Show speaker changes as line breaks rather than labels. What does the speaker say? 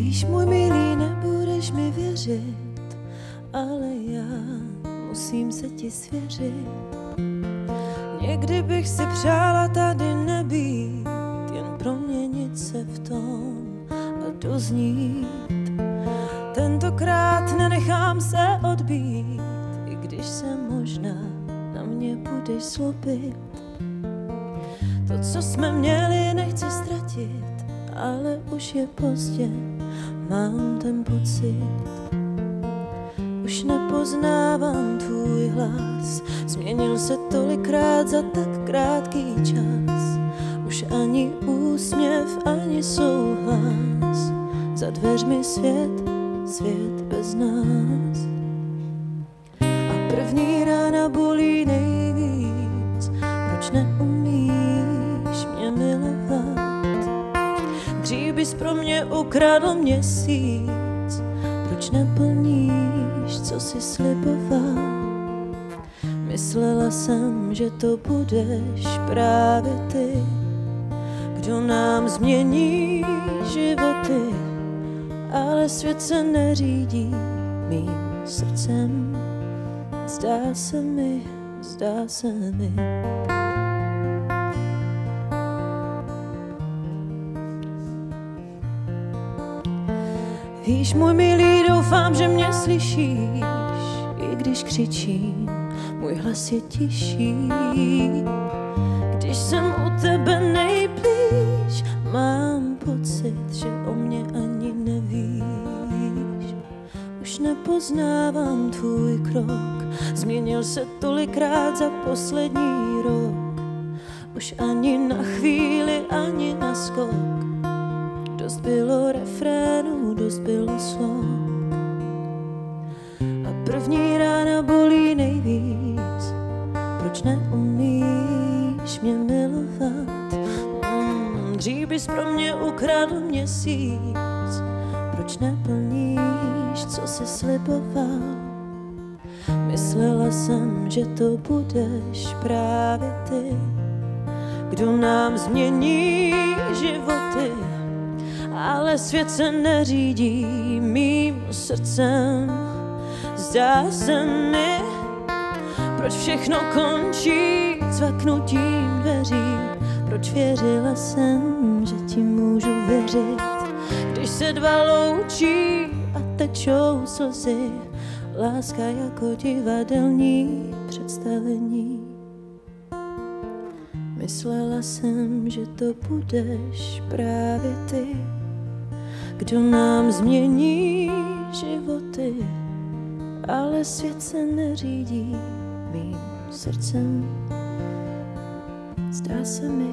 Víš, můj milý, nebudeš mi věřit, ale já musím se ti svěřit. Někdy bych si přála tady nebýt, jen proměnit se v tom a doznít. Tentokrát nenechám se odbít, i když se možná na mě budeš zlobit. To, co jsme měli, nechci ztratit, ale už je pozdě, mám ten pocit. Už nepoznávám tvůj hlas, změnil se tolikrát za tak krátký čas. Už ani úsměv, ani souhlas, za dveřmi svět, svět bez nás. A první rána bolí nejvíc, proč neumíš mě milovat? Dřív bys pro mě ukradl měsíc, proč neplníš, co jsi sliboval? Myslela jsem, že to budeš právě ty, kdo nám změní životy, ale svět se neřídí mým srdcem. Zdá se mi, zdá se mi. Víš, můj milý, doufám, že mě slyšíš, i když křičím, můj hlas je tiší. Když jsem u tebe nejblíž, mám pocit, že o mě ani nevíš. Už nepoznávám tvůj krok, změnil se tolikrát za poslední rok. Už ani na chvíli, ani na skok, dost bylo refrénů, dost bylo slov. A první rána bolí nejvíc, proč neumíš mě milovat? Dřív bys pro mě ukradl měsíc, proč neplníš, co jsi sliboval? Myslela jsem, že to budeš právě ty, kdo nám změní životy, ale svět se neřídí mým srdcem. Zdá se mi, proč všechno končí cvaknutím dveří. Proč věřila jsem, že ti můžu věřit, když se dva loučí a tečou slzy. Láska jako divadelní představení. Myslela jsem, že to budeš právě ty, kdo nám změní životy, ale svět se neřídí mým srdcem. Zdá se mi,